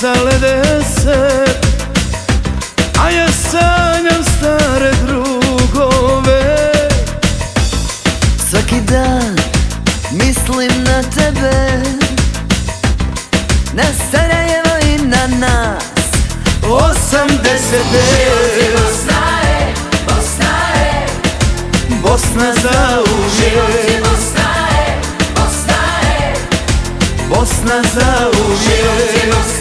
micale deset, a ja sanjam stare drugove. Svaki dan mislim na tebe, na Sarajevo i na nas. 80. Bosna je, Bosna je, Bosna zauvijek, Bosna je, Bosna je, Bosna zauvijek.